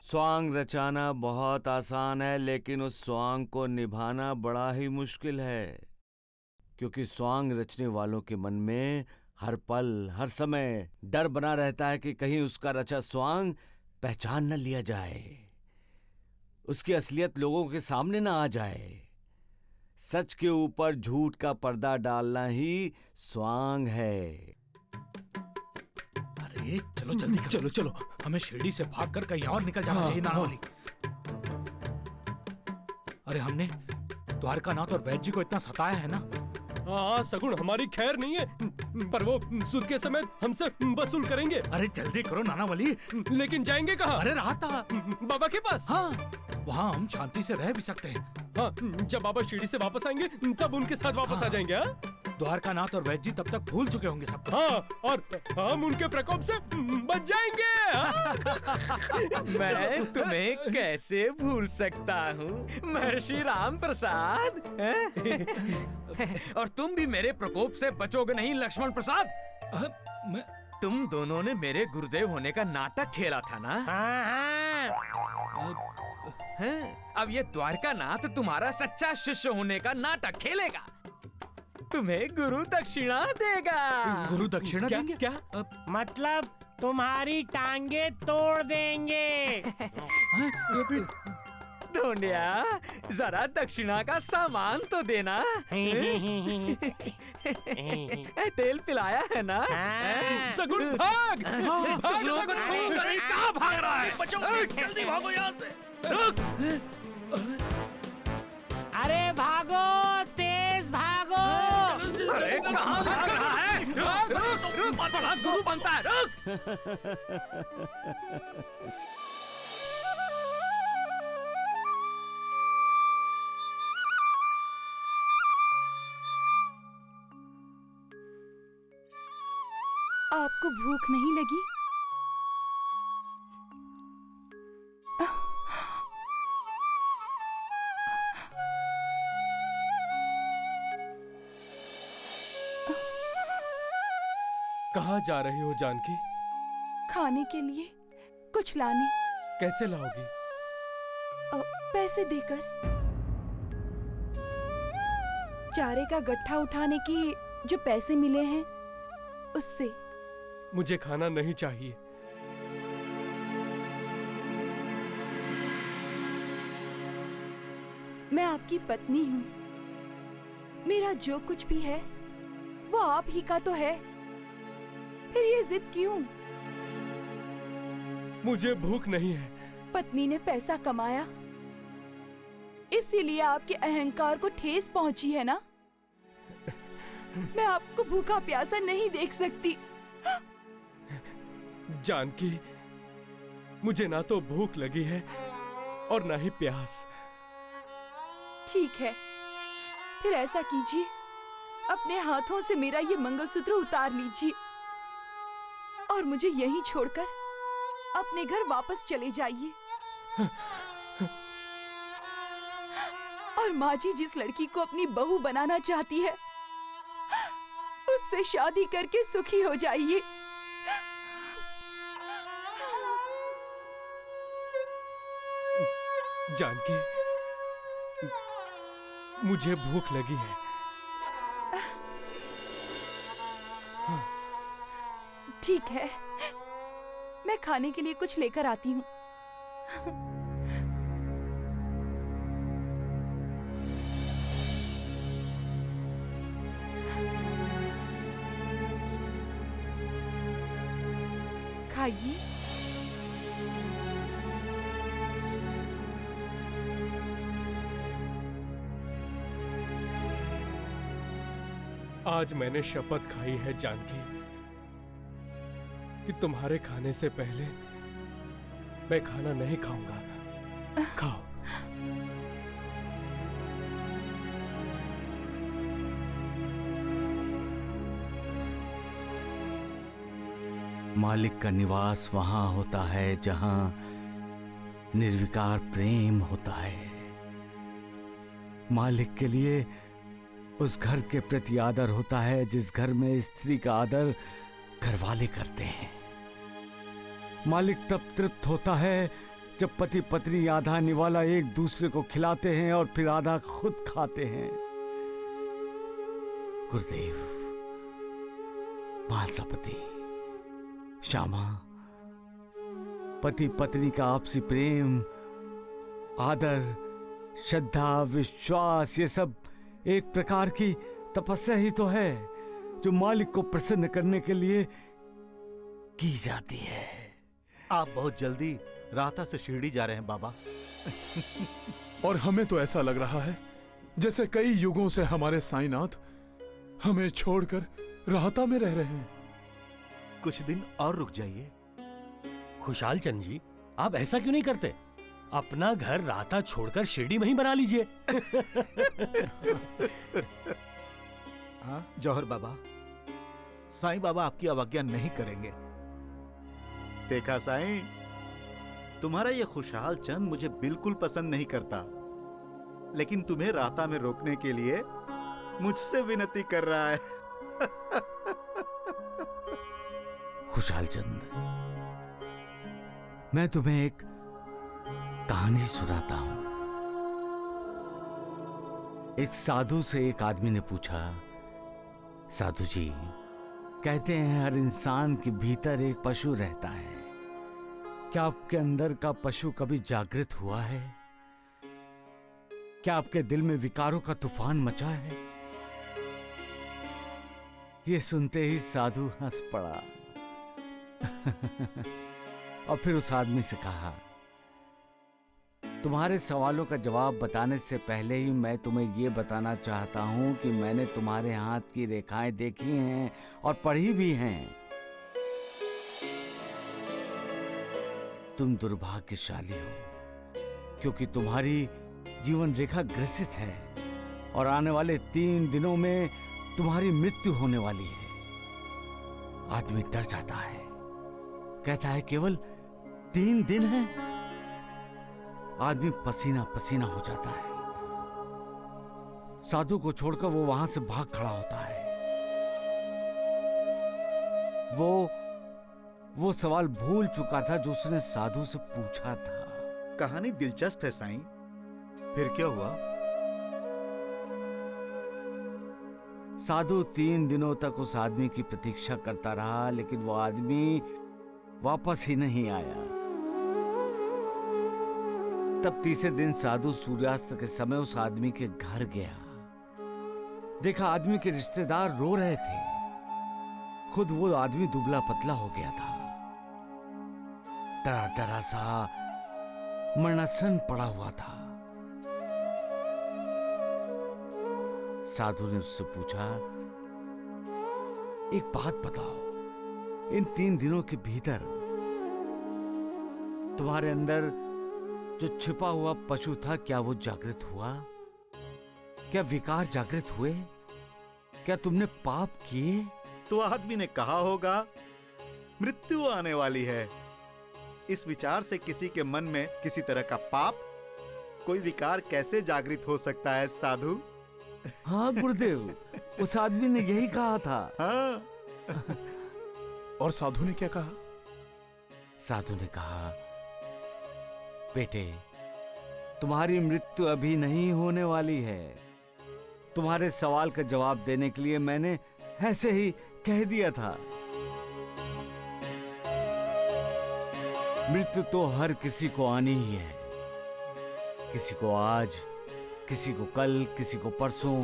स्वांग रचाना बहुत आसान है, लेकिन उस स्वांग को निभाना बड़ा ही मुश्किल है, क्योंकि स्वांग रचने वालों के मन में हर पल हर समय डर बना रहता है कि कहीं उसका रचा स्वांग पहचान न लिया जाए, उसकी असलियत लोगों के सामने ना आ जाए। सच के ऊपर झूठ का पर्दा डालना ही स्वांग है। अरे चलो जल्दी करो। चलो चलो, हमें शिरडी से भागकर कहीं और निकल जाना चाहिए नानावली। अरे हमने द्वारकानाथ और वैद्य जी को इतना सताया है ना। हाँ सगुण, हमारी खैर नहीं है, पर वो सुद के समेत हमसे वसूल करेंगे। अरे जल्दी करो नानावली। लेकिन जाएंगे कहाँ? अरे राहता बाबा के पास। हाँ, वहाँ हम शांति से रह भी सकते हैं। हाँ, जब बाबा शिरडी से वापस आएंगे तब उनके साथ वापस आ जाएंगे। हाँ? द्वारकानाथ और वैद्य जी तब तक भूल चुके होंगे सब। हाँ, और हम उनके प्रकोप से बच जाएंगे। मैं तुम्हें कैसे भूल सकता हूँ महर्षि राम प्रसाद। और तुम भी मेरे प्रकोप से बचोगे नहीं लक्ष्मण प्रसाद। तुम दोनों ने मेरे गुरुदेव होने का नाटक खेला था ना। अब ये द्वारकानाथ तुम्हारा सच्चा शिष्य होने का नाटक खेलेगा, तुम्हें गुरु दक्षिणा देगा। गुरु दक्षिणा देंगे? क्या? मतलब तुम्हारी टांगे तोड़ देंगे। ढोंडिया, जरा दक्षिणा का सामान तो देना। तेल पिलाया है ना? सगुण भाग! तुम लोगों को छोड़कर ही कहाँ भाग रहा है? बचो, जल्दी भागो यहाँ से। रुक! अरे भागो, तेज भागो। अरे कहाँ भाग रहा है? रुक! बड़ा गुरु बनता है, रुक! आपको भूख नहीं लगी? कहाँ जा रही हो जानकी? खाने के लिए कुछ लाने। कैसे लाओगी? पैसे देकर। चारे का गट्ठा उठाने की जो पैसे मिले हैं उससे। मुझे खाना नहीं चाहिए। मैं आपकी पत्नी हूँ, मेरा जो कुछ भी है वो आप ही का तो है, फिर ये जिद क्यों? मुझे भूख नहीं है। पत्नी ने पैसा कमाया, इसीलिए आपके अहंकार को ठेस पहुंची है ना? मैं आपको भूखा प्यासा नहीं देख सकती। जानकी, मुझे ना तो भूख लगी है और ना ही प्यास। ठीक है, फिर ऐसा कीजिए, अपने हाथों से मेरा ये मंगलसूत्र उतार लीजिए और मुझे यहीं छोड़कर अपने घर वापस चले जाइए। और माँ जी जिस लड़की को अपनी बहू बनाना चाहती है उससे शादी करके सुखी हो जाइए। जानकी, मुझे भूख लगी है। ठीक है, मैं खाने के लिए कुछ लेकर आती हूँ। खाइए। आज मैंने शपथ खाई है जानकी कि तुम्हारे खाने से पहले मैं खाना नहीं खाऊंगा। खाओ। मालिक का निवास वहां होता है जहां निर्विकार प्रेम होता है। मालिक के लिए उस घर के प्रति आदर होता है जिस घर में स्त्री का आदर घरवाले करते हैं। मालिक तब तृप्त होता है जब पति पत्नी आधा निवाला एक दूसरे को खिलाते हैं और फिर आधा खुद खाते हैं। गुरुदेव, मालसापति, श्यामा, पति पत्नी का आपसी प्रेम, आदर, श्रद्धा, विश्वास, ये सब एक प्रकार की तपस्या ही तो है जो मालिक को प्रसन्न करने के लिए की जाती है। आप बहुत जल्दी राहता से शिरडी जा रहे हैं बाबा। और हमें तो ऐसा लग रहा है जैसे कई युगों से हमारे साईनाथ हमें छोड़कर राहता में रह रहे हैं। कुछ दिन और रुक जाइए। खुशहाल चंद जी, आप ऐसा क्यों नहीं करते? अपना घर राहता छोड़कर शिरडी में ही बना लीजिए। जौहर बाबा, साईं बाबा आपकी अवज्ञा नहीं करेंगे। देखा साईं, तुम्हारा ये खुशहाल चंद मुझे बिल्कुल पसंद नहीं करता, लेकिन तुम्हें राहता में रोकने के लिए मुझसे विनती कर रहा है। खुशहाल चंद, मैं तुम्हें एक कहानी सुनाता हूं। एक साधु से एक आदमी ने पूछा, साधु जी, कहते हैं हर इंसान के भीतर एक पशु रहता है, क्या आपके अंदर का पशु कभी जागृत हुआ है? क्या आपके दिल में विकारों का तूफान मचा है? ये सुनते ही साधु हंस पड़ा और फिर उस आदमी से कहा, तुम्हारे सवालों का जवाब बताने से पहले ही मैं तुम्हें यह बताना चाहता हूं कि मैंने तुम्हारे हाथ की रेखाएं देखी हैं और पढ़ी भी हैं। तुम दुर्भाग्यशाली हो क्योंकि तुम्हारी जीवन रेखा ग्रसित है और आने वाले 3 दिनों में तुम्हारी मृत्यु होने वाली है। आदमी डर जाता है, कहता है केवल 3 दिन है। आदमी पसीना पसीना हो जाता है। साधु को छोड़कर वो वहां से भाग खड़ा होता है। वो सवाल भूल चुका था जो उसने साधु से पूछा था। कहानी दिलचस्प है साईं, फिर क्या हुआ? साधु 3 दिनों तक उस आदमी की प्रतीक्षा करता रहा, लेकिन वो आदमी वापस ही नहीं आया। तब तीसरे दिन साधु सूर्यास्त के समय उस आदमी के घर गया। देखा आदमी के रिश्तेदार रो रहे थे। खुद वो आदमी दुबला पतला हो गया था, डरा डरा सा मरणासन पड़ा हुआ था। साधु ने उससे पूछा, एक बात बताओ, इन 3 दिनों के भीतर तुम्हारे अंदर जो छिपा हुआ पशु था, क्या वो जागृत हुआ? क्या विकार जागृत हुए? क्या तुमने पाप किए? तो आदमी ने कहा होगा, मृत्यु आने वाली है। इस विचार से किसी के मन में किसी तरह का पाप, कोई विकार कैसे जागृत हो सकता है साधु? हाँ गुरुदेव, उस आदमी ने यही कहा था। हाँ। और साधु ने क्या कहा? साधु ने कहा, बेटे, तुम्हारी मृत्यु अभी नहीं होने वाली है। तुम्हारे सवाल का जवाब देने के लिए मैंने ऐसे ही कह दिया था। मृत्यु तो हर किसी को आनी ही है, किसी को आज, किसी को कल, किसी को परसों।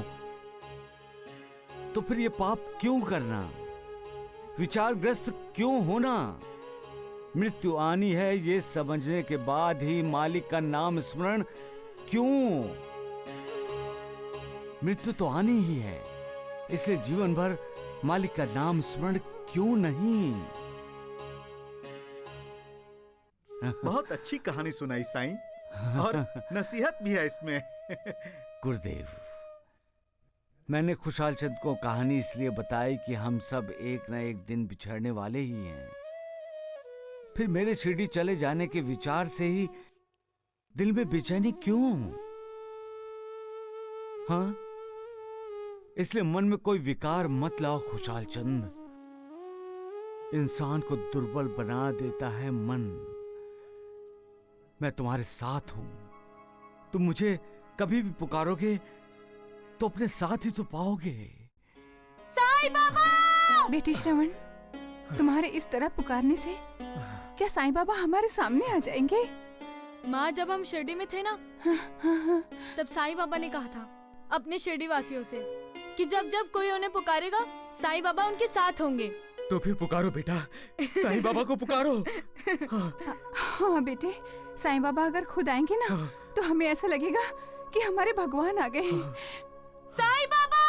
तो फिर ये पाप क्यों करना? विचारग्रस्त क्यों होना? मृत्यु आनी है ये समझने के बाद ही मालिक का नाम स्मरण क्यों? मृत्यु तो आनी ही है, इसलिए जीवन भर मालिक का नाम स्मरण क्यों नहीं? बहुत अच्छी कहानी सुनाई साईं, और नसीहत भी है इसमें। गुरुदेव, मैंने खुशहाल चंद को कहानी इसलिए बताई कि हम सब एक न एक दिन बिछड़ने वाले ही हैं। फिर मेरे शिरडी चले जाने के विचार से ही दिल में बेचैनी क्यों? हाँ, इसलिए मन में कोई विकार मत लाओ खुशहाल चंद। इंसान को दुर्बल बना देता है मन। मैं तुम्हारे साथ हूं। तुम मुझे कभी भी पुकारोगे तो अपने साथ ही तो पाओगे। साईं बाबा! बेटी श्रवण, तुम्हारे इस तरह पुकारने से क्या साईं बाबा हमारे सामने आ जाएंगे? माँ, जब हम शिरडी में थे ना, तब साईं बाबा ने कहा था अपने शिरडी वासियों से कि जब जब कोई उन्हें पुकारेगा, साईं बाबा उनके साथ होंगे। तो फिर पुकारो बेटा, साईं बाबा को पुकारो। हाँ बेटे, साईं बाबा अगर खुद आएंगे ना, तो हमें ऐसा लगेगा कि हमारे भगवान आ गए। साईं बाबा!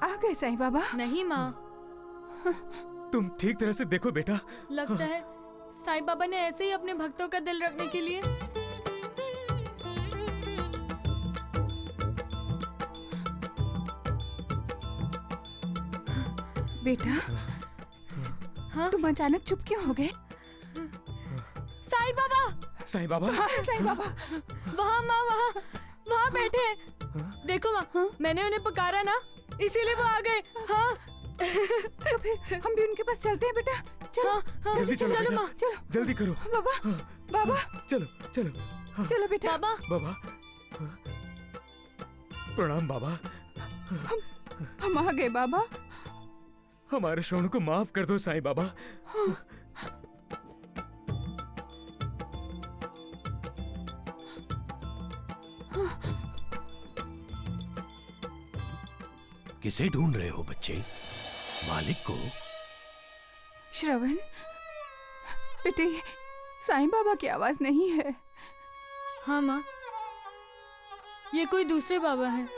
आ गए साईं बाबा? नहीं माँ, तुम ठीक तरह से देखो बेटा। लगता है साईं बाबा ने ऐसे ही अपने भक्तों का दिल रखने के लिए बेटा, हाँ? तुम अचानक चुप क्यों हो गए? साईं बाबा! साईं बाबा, हाँ साईं बाबा। वहाँ माँ, वहाँ बैठे हैं। देखो माँ, मैंने उन्हें पुकारा ना, इसीलिए वो आ गए। हाँ। तो फिर हम भी उनके पास चलते हैं बेटा। चलो। हाँ, हाँ, जल्दी चलो चलो बेटा। माँ। चलो जल्दी करो। बाबा, बाबा, चलो चलो। चलो बेटा। बाबा, बाबा, प्रणाम बाबा। हम आ गए बाबा। हमारे श्रवण को माफ कर दो साईं बाबा। किसे ढूंढ रहे हो बच्चे? मालिक को? श्रवण बेटे, ये साईं बाबा की आवाज नहीं है। हाँ माँ, ये कोई दूसरे बाबा हैं।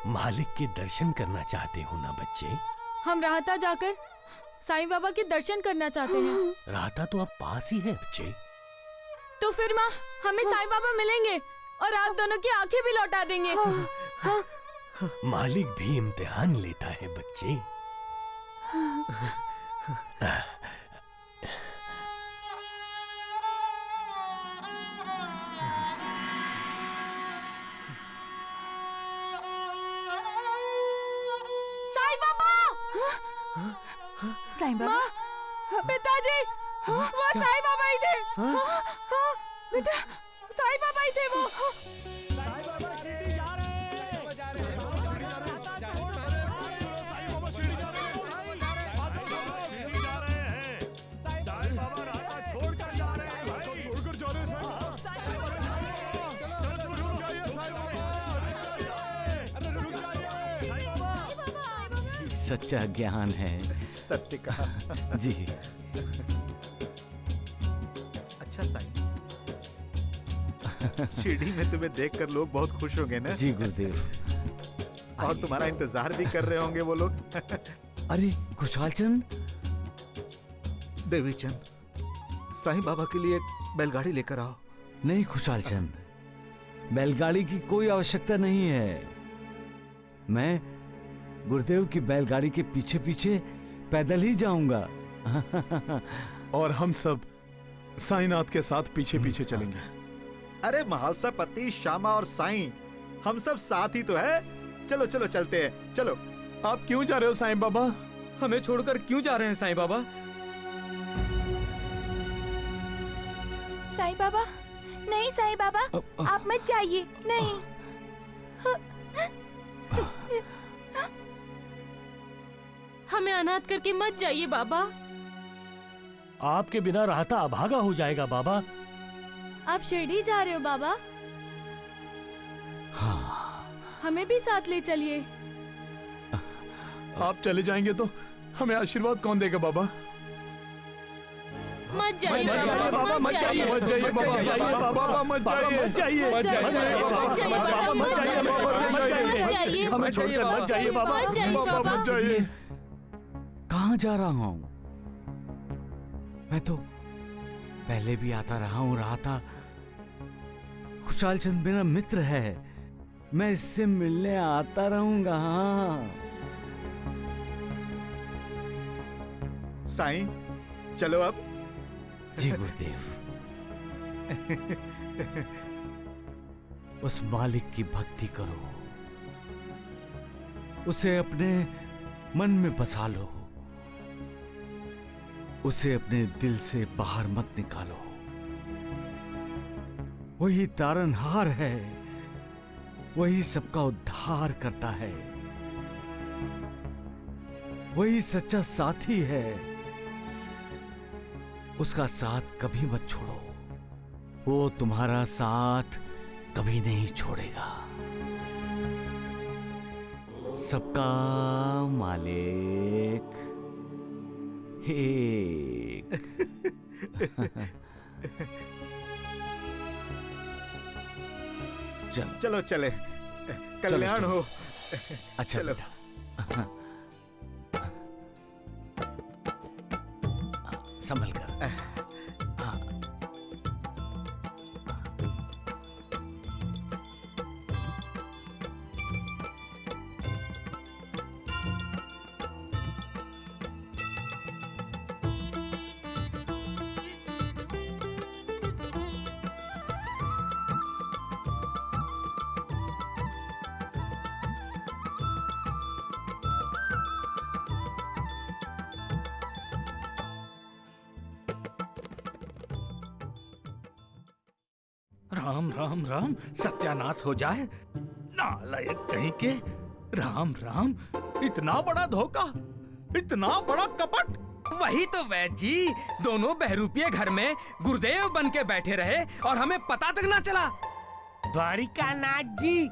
मालिक के दर्शन करना चाहते हो ना बच्चे? हम राहता जाकर साईं बाबा के दर्शन करना चाहते हैं। राहता तो अब पास ही है बच्चे। तो फिर माँ, हमें साईं बाबा मिलेंगे और आप दोनों की आंखें भी लौटा देंगे। हाँ। मालिक भी इम्तिहान लेता है बच्चे। साईं बाबा! साईं बाबा, माँ, पिताजी, वो साईं बाबा ही थे। हाँ, बेटा, साईं बाबा ही थे वो। सच्चा ज्ञान है। सत्य कहा। जी। अच्छा साईं, शिरडी में तुम्हें देखकर लोग बहुत खुश होंगे ना? जी गुरुदेव। और तुम्हारा इंतजार भी कर रहे होंगे वो लोग। अरे खुशहाल चंद, देवी चंद, साईं बाबा के लिए एक बैलगाड़ी लेकर आओ। नहीं खुशहाल चंद, बैलगाड़ी की कोई आवश्यकता नहीं है। मैं गुरुदेव की बैलगाड़ी के पीछे पीछे पैदल ही जाऊंगा। और हम सब साईनाथ के साथ पीछे पीछे चलेंगे। अरे महालसा पति, श्यामा और साईं, हम सब साथ ही तो है। चलो चलो चलते हैं, चलो। आप क्यों जा रहे हो साईं बाबा? हमें छोड़कर क्यों जा रहे हैं साईं बाबा? साईं बाबा, नहीं साईं बाबा, आप मत जाइए, नहीं। हमें अनाथ करके मत जाइए बाबा। आपके बिना राहता अभागा हो जाएगा बाबा। आप शिरडी जा रहे हो बाबा? हाँ। हमें भी साथ ले चलिए। आप चले जाएंगे तो हमें आशीर्वाद कौन देगा बाबा? मत जाइए बाबा, मत जाइए। मत जाइए बाबा, मत जाइए बाबा, मत जाइए। मत जाइए। मत जाइए बाबा, मत जाइए बाबा, मत जाइए बाबा, मत जाइए। हमें छोड़कर मत जाइए बाबा। मत जाइए बाबा, बाबा। मत जाइए। कहाँ जा रहा हूँ? मैं तो पहले भी आता रहा हूँ। राहता खुशहाल चंद मेरा मित्र है, मैं इससे मिलने आता रहूंगा। हाँ। साईं, चलो अब। जी गुरुदेव। उस मालिक की भक्ति करो, उसे अपने मन में बसा लो, उसे अपने दिल से बाहर मत निकालो। वही तारनहार है, वही सबका उद्धार करता है, वही सच्चा साथी है। उसका साथ कभी मत छोड़ो, वो तुम्हारा साथ कभी नहीं छोड़ेगा। सबका मालिक एक। चलो चलो चले, कल्याण हो। अच्छा चलो। बेटा, संभल कर। राम राम राम, सत्यानाश हो जाए, नालायक कहीं के। राम राम, इतना बड़ा धोखा, इतना बड़ा कपट। वही तो वैद्य जी, दोनों बहरूपिये घर में गुरुदेव बन के बैठे रहे और हमें पता तक ना चला। द्वारिकानाथ जी,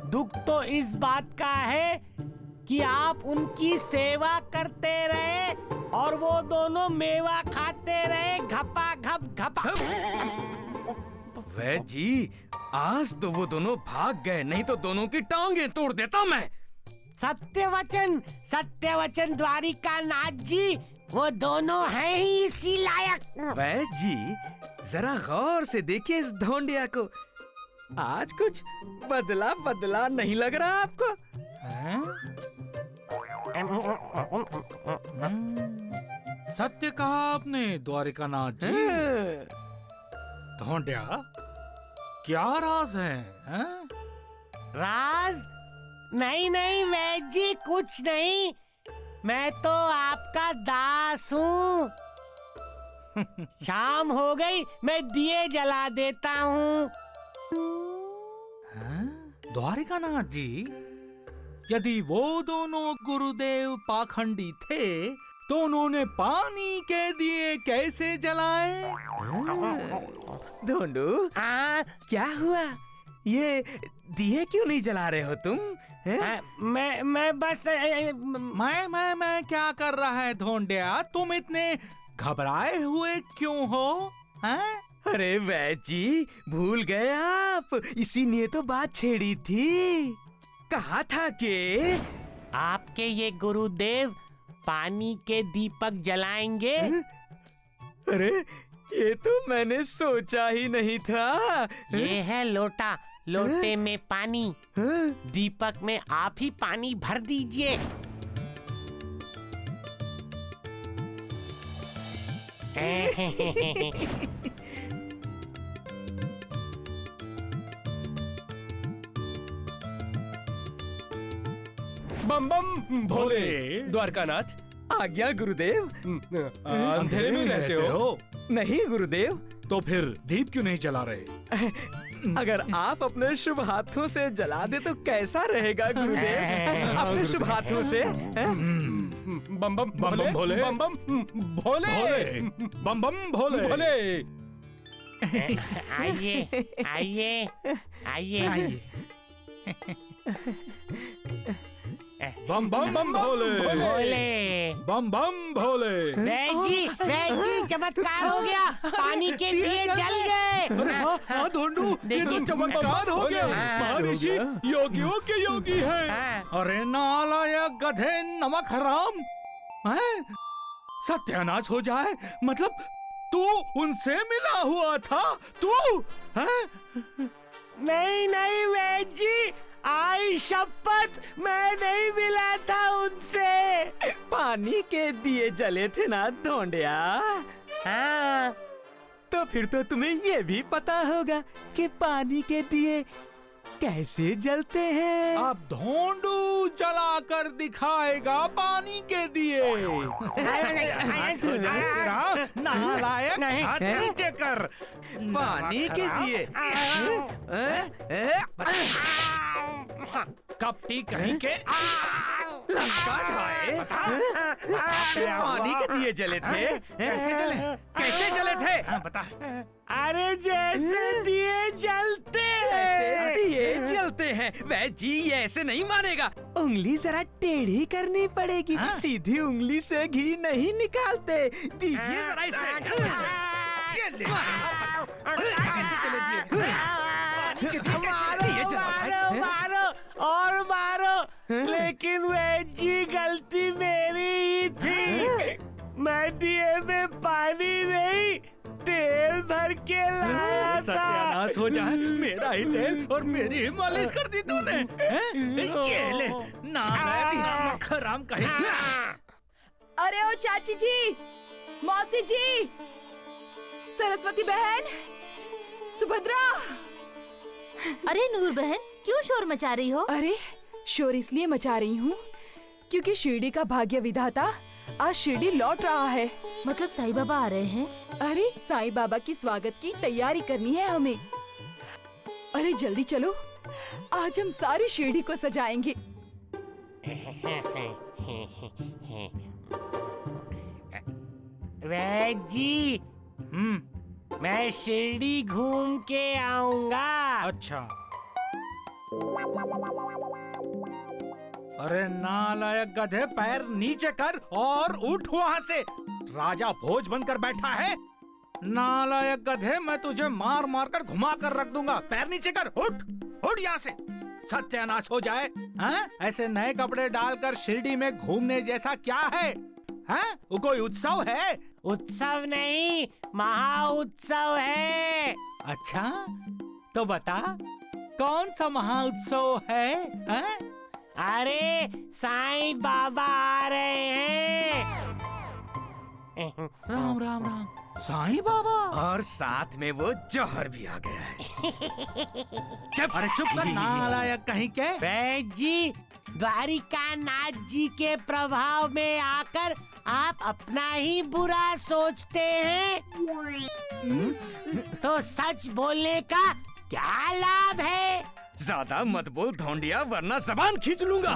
दुख तो इस बात का है कि आप उनकी सेवा करते रहे और वो दोनों मेवा खाते रहे, घपा घप घपा। वैद्य जी, आज तो वो दोनों भाग गए, नहीं तो दोनों की टांगें तोड़ देता मैं। सत्यवचन, सत्यवचन द्वारिकानाथ जी, वो दोनों हैं ही इसी लायक। वैद्य जी, जरा गौर से देखिए इस ढोंडिया को। आज कुछ बदला बदला नहीं लग रहा आपको? सत्य कहा आपने द्वारिकानाथ जी। ढोंडिया, क्या राज है, हैं? राज? नहीं नहीं वैद्य जी, कुछ नहीं, मैं तो आपका दास हूँ। शाम हो गई, मैं दिए जला देता हूँ। द्वारिकानाथ जी, यदि वो दोनों गुरुदेव पाखंडी थे तो उन्होंने पानी के दिए कैसे जलाए? ढोंडू, क्या हुआ? ये दिए क्यों नहीं जला रहे हो तुम? मैं बस मैं क्या कर रहा है ढोंडिया? तुम इतने घबराए हुए क्यों हो, हैं? अरे वैद्य जी, भूल गए आप, इसी लिए तो बात छेड़ी थी। कहा था कि आपके ये गुरुदेव पानी के दीपक जलाएंगे। अरे ये तो मैंने सोचा ही नहीं था। ये है लोटा, लोटे में पानी, दीपक में आप ही पानी भर दीजिए। बम बम भोले। द्वारकानाथ, आज्ञा गुरुदेव। अंधेरे में रहते हो? नहीं गुरुदेव। तो फिर दीप क्यों नहीं जला रहे? अगर आप अपने शुभ हाथों से जला दे तो कैसा रहेगा गुरुदेव? अपने शुभ हाथों से। बम बम बम भोले, बम बम भोले, बम बम भोले, भोले। आइए आइए आइए। बम बम बम भोले, भोले, बम बम भोले। वैद्य जी, चमत्कार हो गया, पानी के दिए जल गए। हाँ ढोंडू, ये तो चमत्कार हो गया। महर्षि योगियों के योगी है। अरे नालायक गधे, नमक हराम, हैं? सत्यानाश हो जाए, मतलब तू उनसे मिला हुआ था, तू? हैं? नहीं नहीं वैद्य जी, आई शपथ, मैं नहीं मिला था उनसे। पानी के दिए जले थे ना ढोंडिया? हाँ। तो फिर तो तुम्हें ये भी पता होगा कि पानी के दिए कैसे जलते हैं? अब धोंडू जला कर दिखाएगा पानी के दिए। नालायक, हाथ नीचे कर। पानी के दिए? कपटी कहीं के। लंका ढाए? पानी के दिए जले थे? कैसे जले थे? बता। अरे जैसे दिए जलते हैं। दिए जलते हैं? वह जी ये ऐसे नहीं मानेगा। उंगली जरा टेढ़ी करनी पड़ेगी। सीधी उंगली से घी नहीं निकालते। दीजिए जरा इसे। ये ले। कैसे चले दिए? मारो और मारो, लेकिन वह जी गलती मेरी ही थी। मैं दिए में पानी नहीं तेल भर के लाया था। सत्यानाश हो जाए, मेरा ही तेल और मेरी ही मालिश कर दी तूने। ये ले, नालायक हराम कहीं। अरे ओ चाची जी, मौसी जी, सरस्वती बहन, सुभद्रा। अरे नूर बहन, क्यों शोर मचा रही हो? अरे शोर इसलिए मचा रही हूँ क्योंकि शिरडी का भाग्य विधाता आज शिरडी लौट रहा है। मतलब साईं बाबा आ रहे हैं? अरे साईं बाबा की स्वागत की तैयारी करनी है हमें। अरे जल्दी चलो, आज हम सारी शिरडी को सजाएंगे। वैद जी, मैं शिरडी घूम के आऊंगा। अच्छा। अरे नालायक गधे, पैर नीचे कर और उठ वहाँ से। राजा भोज बनकर बैठा है। नालायक गधे, मैं तुझे मार मार कर घुमा कर रख दूंगा। पैर नीचे कर, उठ उठ यहाँ से। सत्यानाश हो जाए। हैं? ऐसे नए कपड़े डालकर शिरडी में घूमने जैसा क्या है? हैं? वो कोई उत्सव है? उत्सव नहीं, महा उत्सव है। अच्छा, तो बता कौन सा महा उत्सव है? हैं? अरे साईं बाबा आ रहे हैं। राम राम राम। साईं बाबा? और साथ में वो जौहर भी आ गया है। अरे चुप कर नालायक कहीं के। वैद जी, द्वारिका नाथ जी के प्रभाव में आकर आप अपना ही बुरा सोचते हैं, तो सच बोलने का क्या लाभ है? ज्यादा मत बोल धौंडिया, वरना जबान खींच लूंगा।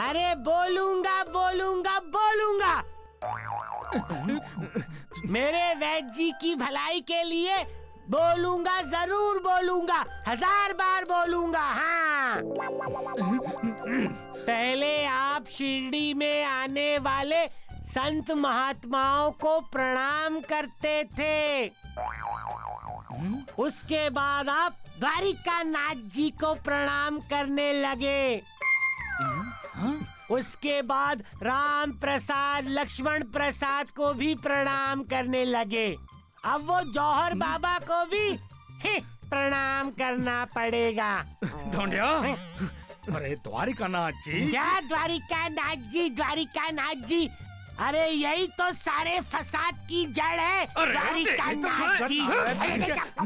अरे बोलूंगा बोलूंगा बोलूंगा। मेरे वैद जी की भलाई के लिए बोलूंगा, जरूर बोलूंगा, 1000 बार बोलूंगा। हाँ, पहले आप शिरडी में आने वाले संत महात्माओं को प्रणाम करते थे, उसके बाद आप द्वारिका नाथ जी को प्रणाम करने लगे। उसके बाद राम प्रसाद, लक्ष्मण प्रसाद को भी प्रणाम करने लगे। अब वो जौहर बाबा को भी प्रणाम करना पड़ेगा। धौंडिया, अरे द्वारिका नाथ जी। क्या द्वारिका नाथ जी? द्वारिका नाथ जी, अरे यही तो सारे फसाद की जड़ है। द्वारिका नाथ जी।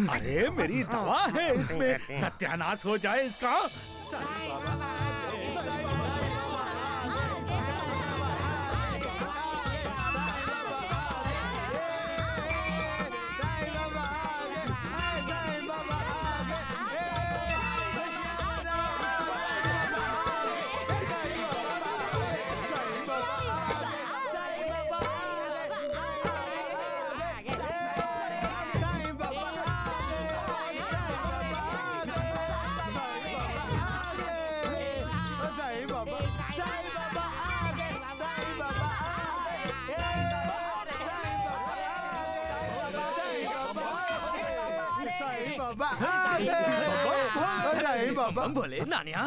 अरे मेरी दवा है इसमें, सत्यानाश हो जाए इसका। बोले नानिया।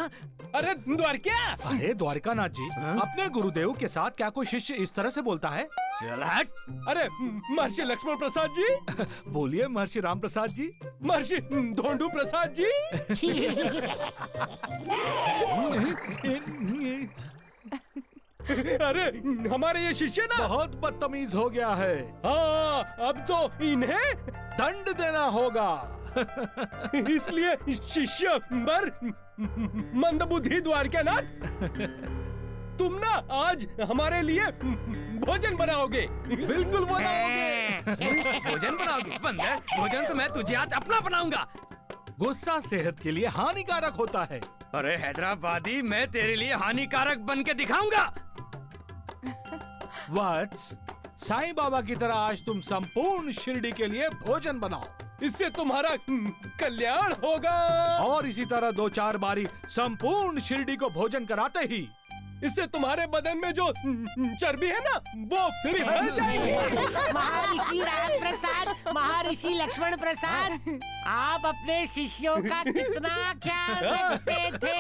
अरे द्वारका। अरे द्वारिका नाथ जी, अपने गुरुदेव के साथ क्या कोई शिष्य इस तरह से बोलता है? चल हट। अरे महर्षि लक्ष्मण प्रसाद जी। बोलिए महर्षि राम प्रसाद जी। महर्षि धोंडू प्रसाद जी। अरे हमारे ये शिष्य ना बहुत बदतमीज हो गया है। हाँ, अब तो इन्हें दंड देना होगा। इसलिए शिष्य बर मंदबुद्धि द्वारकानाथ, तुम ना आज हमारे लिए भोजन बनाओगे। बिल्कुल बनाओगे। भोजन बनाओगे? बंदर, भोजन तो मैं तुझे आज अपना बनाऊंगा। गुस्सा सेहत के लिए हानिकारक होता है। अरे हैदराबादी, मैं तेरे लिए हानिकारक बन के दिखाऊंगा। वत्स, साईं बाबा की तरह आज तुम संपूर्ण शिरडी के लिए भोजन बनाओ। इससे तुम्हारा कल्याण होगा। और इसी तरह 2-4 बारी संपूर्ण शिरडी को भोजन कराते ही इससे तुम्हारे बदन में जो चर्बी है ना, वो पिघल जाएगी। महर्षि राम प्रसाद, महर्षि लक्ष्मण प्रसाद, आप अपने शिष्यों का कितना ख्याल रखते थे।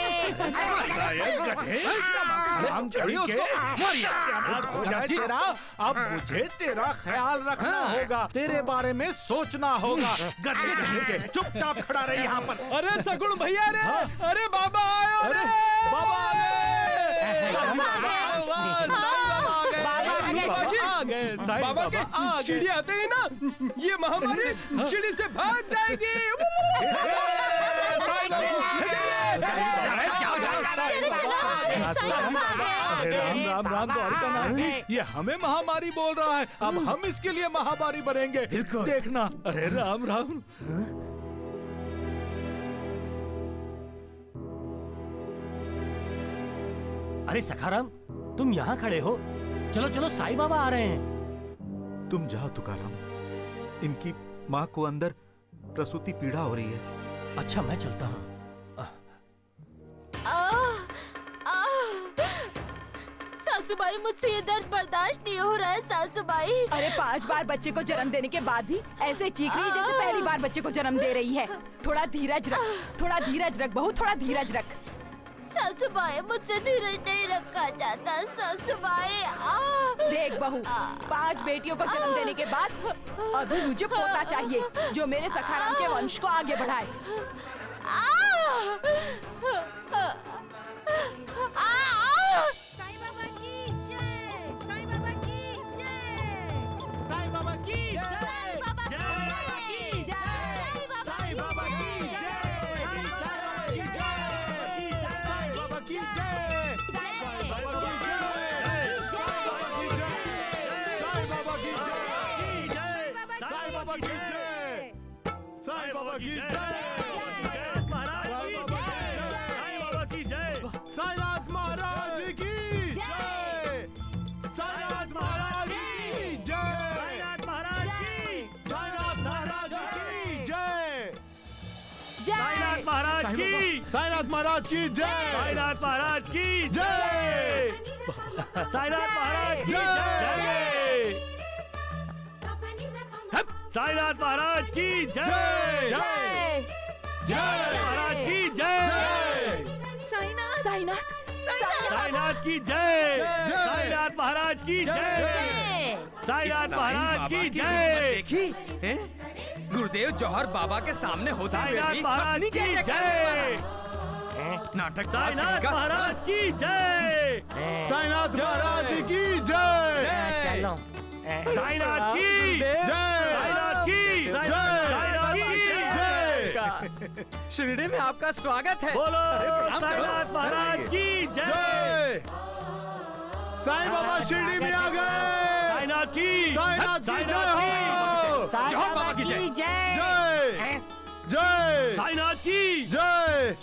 अब मुझे तेरा ख्याल रखना होगा, तेरे बारे में सोचना होगा। गधे चलेंगे, चुपचाप खड़ा रहे यहाँ पर। अरे सगुण भैया रे, अरे बाबा आयो, अरे बाबा आ गए। बाबा के सीढ़ी आते ही ना, ये महामारी सीढ़ी से भाग जाएगी। राम राम राम द्वारकानाथ जी, ये हमें महामारी बोल रहा है। अब हम इसके लिए महामारी बनेंगे, देखना। अरे राम राम। अरे सखाराम, तुम यहाँ खड़े हो? चलो चलो, साईं बाबा आ रहे हैं। तुम जाओ तुकाराम, इनकी माँ को अंदर प्रसूति पीड़ा हो रही है। अच्छा, मैं चलता हूँ। सासूबाई, मुझसे ये दर्द बर्दाश्त नहीं हो रहा है सासूबाई। अरे 5 बार बच्चे को जन्म देने के बाद भी ऐसे चीख रही है जैसे पहली बार बच्चे को जन्म दे रही है। थोड़ा धीरज रख, थोड़ा धीरज रख बहू, थोड़ा धीरज रख। सासूबाई, मुझसे धीरज नहीं रखा जाता सासूबाई। देख बहू, 5 बेटियों को जन्म देने के बाद अभी मुझे पोता चाहिए जो मेरे सखाराम के वंश को आगे बढ़ाए। साईं बाबा की जय, साईं बाबा की जय, साईं बाबा की साईं बाबा की जय, साईं बाबा की जय, साईं बाबा की जय, साईं बाबा की साईं बाबा की जय, साईं बाबा की जय। साईनाथ महाराज की जय, साईनाथ महाराज की जय, साईनाथ महाराज की, साईनाथ महाराज की जय, जय, महाराज की, साईनाथ महाराज की जय, साईनाथ महाराज की जय, साईनाथ महाराज की जय, साईनाथ महाराज की जय, जय जय महाराज की जय, साईनाथ, साईनाथ की जय, साईनाथ महाराज की जय, साईनाथ महाराज की जय, देखी गुरुदेव जौहर बाबा के सामने होते हुए साईनाथ भी महाराज अपनी की जय जय, नाटक साईनाथ महाराज की जय, साईनाथ महाराज की जय, चलो। साईनाथ की जय, साईनाथ की साईनाथ की जय। शिरडी में आपका स्वागत है। बोलो प्रणाम करो। साईनाथ महाराज की जय, जय, साईं बाबा शिरडी में आ गए। साईनाथ की साईनाथ की जय हो, जौहर बाबा की जय। जय, जय, साईनाथ की जय।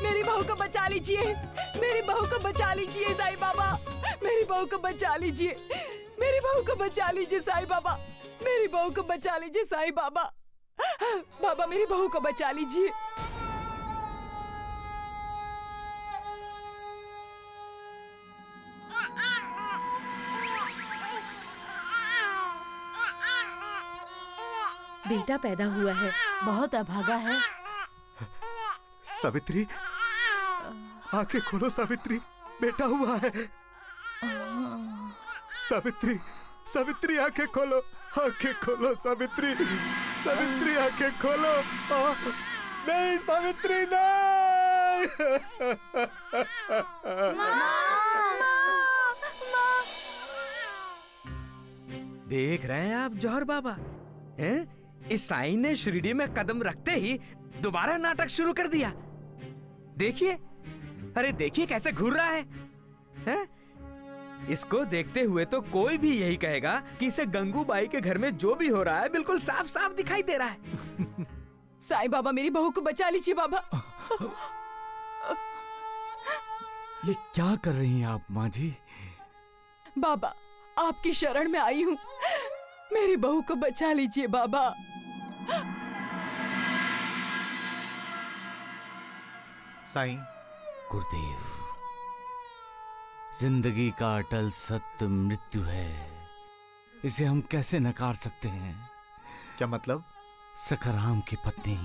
मेरी बहू को बचा लीजिए, मेरी बहू को बचा लीजिए साईं बाबा, मेरी बहू को बचा लीजिए, मेरी बहू को बचा लीजिए साईं बाबा, मेरी बहू को बचा लीजिए साईं बाबा, बाबा मेरी बहू को बचा लीजिए। बेटा पैदा हुआ है, बहुत अभागा है। सावित्री, आंखें खोलो सावित्री, बेटा हुआ है। सावित्री, सावित्री आंखें खोलो, आंखें खोलो सावित्री, सावित्री आंखें खोलो। नहीं सावित्री नहीं। देख रहे हैं आप जौहर बाबा, हैं? इस साईं ने शिरडी में कदम रखते ही दोबारा नाटक शुरू कर दिया। देखिए, अरे देखिए कैसे घूर रहा है, हैं? इसको देखते हुए तो कोई भी यही कहेगा कि इसे गंगूबाई के घर में जो भी हो रहा है बिल्कुल साफ साफ दिखाई दे रहा है। साईं बाबा मेरी बहू को बचा लीजिए बाबा। ये क्या कर रही हैं आप माँ जी? बाबा आपकी शरण में आई हूँ, मेरी बहू को बचा लीजिए बाबा। साईं, गुरुदेव, जिंदगी का अटल सत्य मृत्यु है, इसे हम कैसे नकार सकते हैं? क्या मतलब? सखाराम की पत्नी,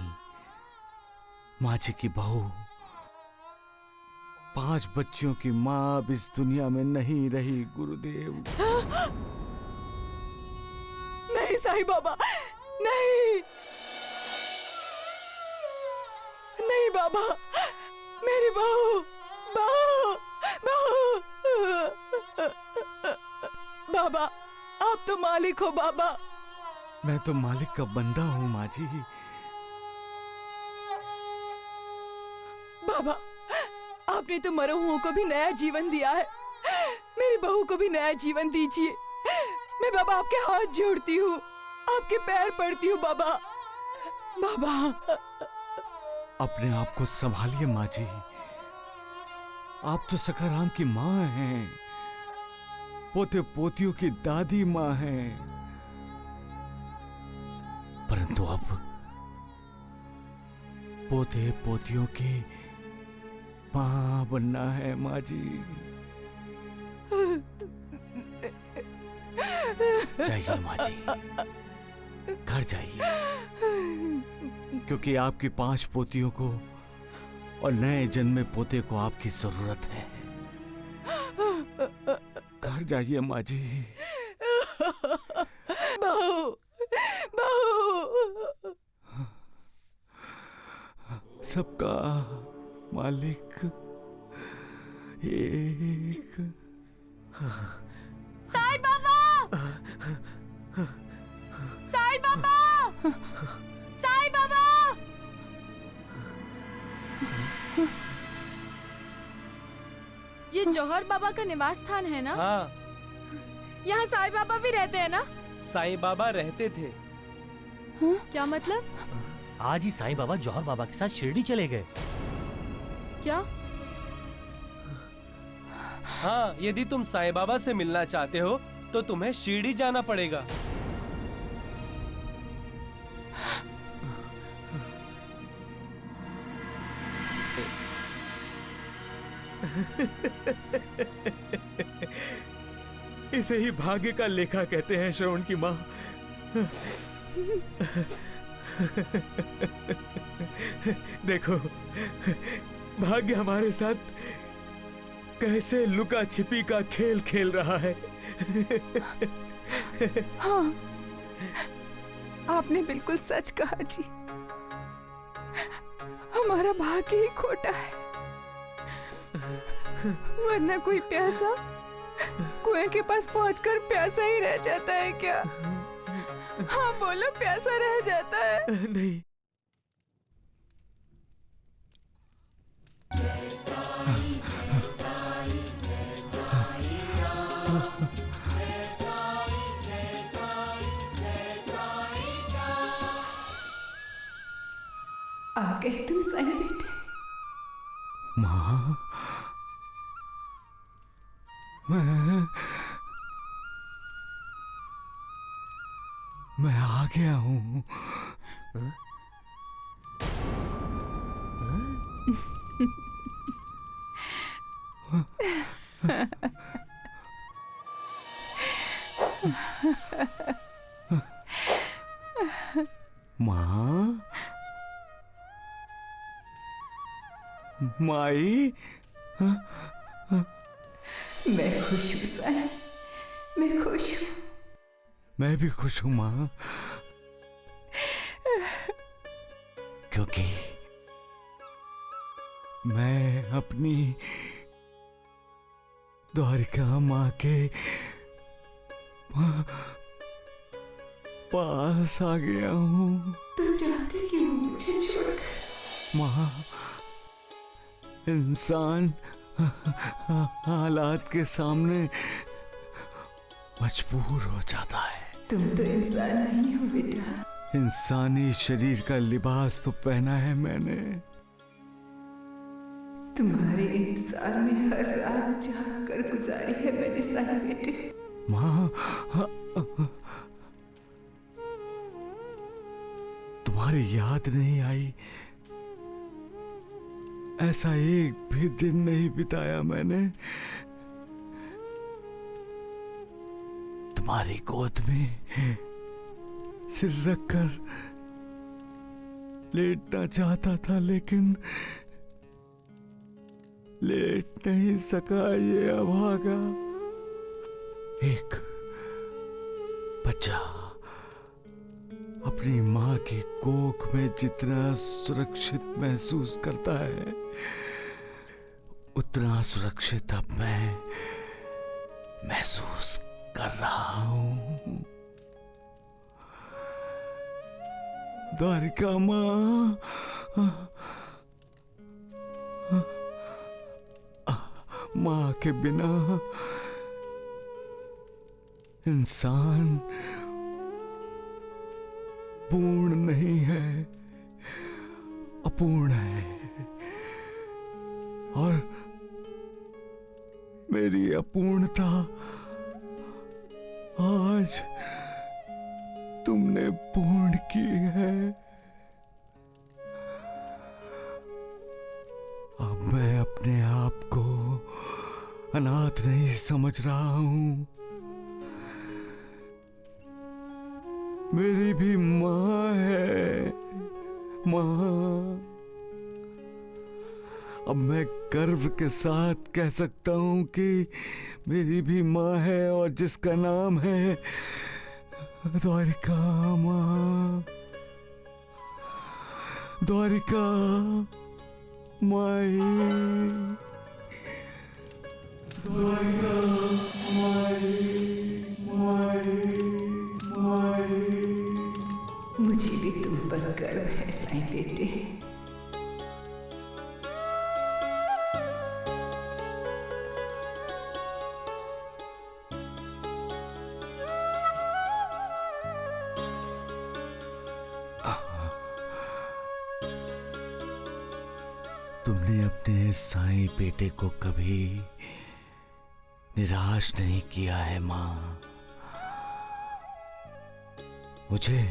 माँ जी की बहू, 5 बच्चों की माँ अब इस दुनिया में नहीं रही गुरुदेव। नहीं साईं बाबा, नहीं नहीं बाबा, मेरी बहू, बहू, बहू। बाबा आप तो मालिक हो बाबा। मैं तो मालिक का बंदा हूँ माँ जी। बाबा आपने तो मरे हुओं को भी नया जीवन दिया है, मेरी बहू को भी नया जीवन दीजिए। मैं बाबा आपके हाथ जोड़ती हूँ, आपके पैर पड़ती हूँ बाबा। बाबा अपने आप को संभालिए माँ जी, आप तो सखाराम की माँ हैं, पोते पोतियों की दादी माँ हैं, परंतु अब पोते पोतियों की माँ बनना है माँ जी। जाइए माँ जी, घर जाइए, क्योंकि आपकी 5 पोतियों को और नए जन्मे पोते को आपकी जरूरत है। घर जाइए माँ जी। बहू, बहू। सबका मालिक एक। साईं बाबा, साईं बाबा, साईं बाबा। ये जौहर बाबा का निवास स्थान है ना? हाँ, यहाँ साईं बाबा भी रहते हैं ना? साईं बाबा रहते थे। क्या मतलब? आज ही साईं बाबा जौहर बाबा के साथ शिरडी चले गए। क्या? हाँ, यदि तुम साईं बाबा से मिलना चाहते हो तो तुम्हें शिरडी जाना पड़ेगा। इसे ही भाग्य का लेखा कहते हैं श्रवण की माँ। देखो, भाग्य हमारे साथ कैसे लुका छिपी का खेल खेल रहा है। हाँ, आपने बिल्कुल सच कहा जी, हमारा भाग्य ही खोटा है, वरना कोई प्यासा कुएं के पास पहुंचकर प्यासा ही रह जाता है क्या? हाँ बोलो, प्यासा रह जाता है? नहीं। आ गए तुम साईं बेटे। मैं आ गया हूँ। माँ, माई, मैं खुश हूँ साईं, मैं खुश हूँ। मैं भी खुश हूँ माँ, क्योंकि मैं अपनी द्वारिका माँ के पास आ गया हूँ। तू चाहती क्यों मुझे छोड़कर? माँ, इंसान हालात के सामने मजबूर हो जाता है। तुम तो इंसान नहीं हो बेटा। इंसानी शरीर का लिबास तो पहना है मैंने। तुम्हारे इंतजार में हर रात जाग कर गुजारी है मैंने साईं बेटे। माँ, तुम्हारी याद नहीं आई? ऐसा एक भी दिन नहीं बिताया मैंने तुम्हारी गोद में सिर रखकर लेटना चाहता था, लेकिन लेट नहीं सका ये अभागा। एक बच्चा अपनी माँ की कोख में जितना सुरक्षित महसूस करता है, उतना सुरक्षित अब मैं महसूस कर रहा हूँ। द्वारिका माँ, माँ के बिना इंसान पूर्ण नहीं है, अपूर्ण है। और मेरी अपूर्णता आज तुमने पूर्ण की है। अब मैं अपने आप को अनाथ नहीं समझ रहा हूं। मेरी भी माँ है, माँ। अब मैं गर्व के साथ कह सकता हूं कि मेरी भी माँ है, और जिसका नाम है द्वारिका माँ, द्वारिका माई, द्वारिका माई, माई, माई। मुझे भी तुम पर गर्व है साईं बेटे। तुमने अपने साईं बेटे को कभी निराश नहीं किया है माँ। मुझे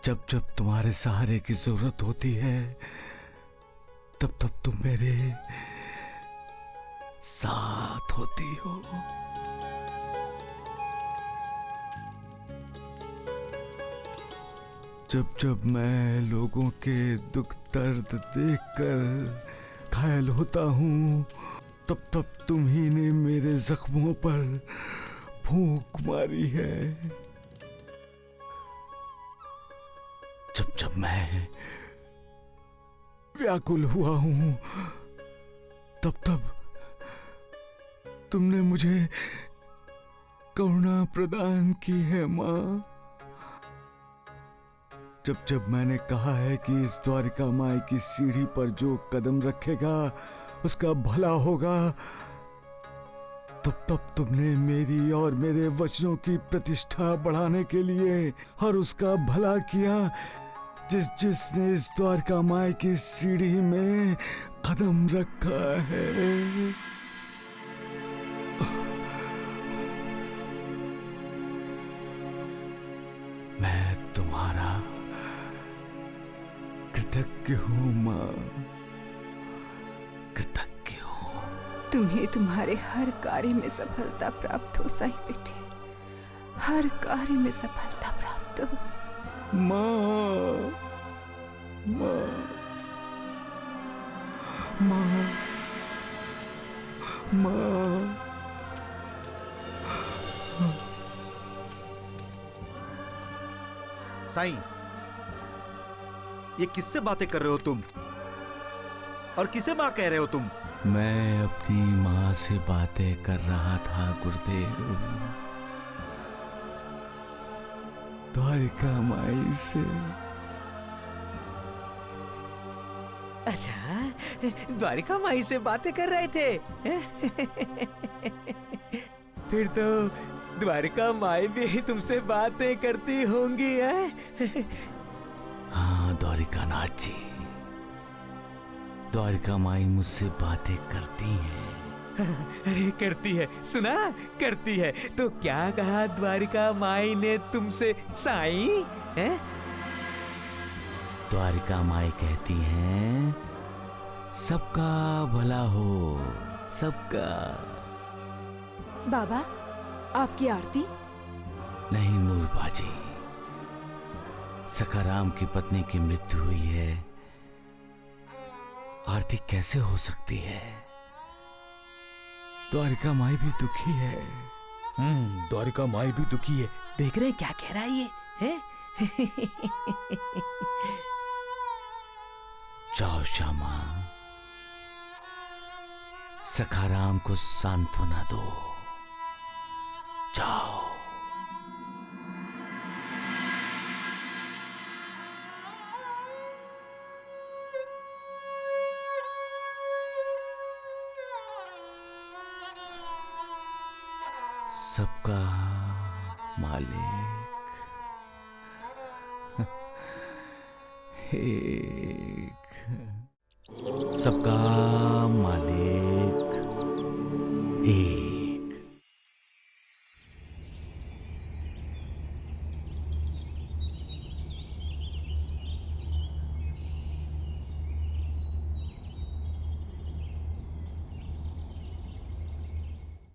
जब जब तुम्हारे सहारे की जरूरत होती है, तब तब तुम मेरे साथ होती हो। जब जब मैं लोगों के दुख दर्द देखकर घायल होता हूँ, तब तब तुम ही ने मेरे जख्मों पर फूंक मारी है। जब जब मैं व्याकुल हुआ हूँ, तब तब तुमने मुझे करुणा प्रदान की है माँ। जब जब मैंने कहा है कि इस द्वारिका माई की सीढ़ी पर जो कदम रखेगा उसका भला होगा, तब तब तुमने मेरी और मेरे वचनों की प्रतिष्ठा बढ़ाने के लिए हर उसका भला किया जिसने इस द्वारका माई की सीढ़ी में कदम रखा है। कृतज्ञ हूँ माँ, कृतज्ञ हूँ। तुम्हें तुम्हारे हर कार्य में सफलता प्राप्त हो साईं बेटे, हर कार्य में सफलता प्राप्त हो। माँ, माँ, माँ, माँ। साईं, ये किससे बातें कर रहे हो तुम? और किसे माँ कह रहे हो तुम? मैं अपनी माँ से बातें कर रहा था गुरुदेव, द्वारिका माई से। अच्छा, द्वारिका माई से बातें कर रहे थे। फिर तो द्वारिका माई भी तुमसे बातें करती होंगी, है? हाँ द्वारिका नाथ जी, द्वारिका माई मुझसे बातें करती हैं। करती है, सुना? करती है। तो क्या कहा द्वारिका माई ने तुमसे साईं? हैं? द्वारिका माई कहती हैं सबका भला हो, सबका। बाबा, आपकी आरती? नहीं नूर बाजी, सखाराम की पत्नी की मृत्यु हुई है, आरती कैसे हो सकती है? द्वारिका माई भी दुखी है। द्वारिका माई भी दुखी है। देख रहे क्या कह रहा है ये, हैं? जाओ श्यामा, सखाराम को सांत्वना दो, जाओ। सबका मालिक एक, सबका मालिक एक।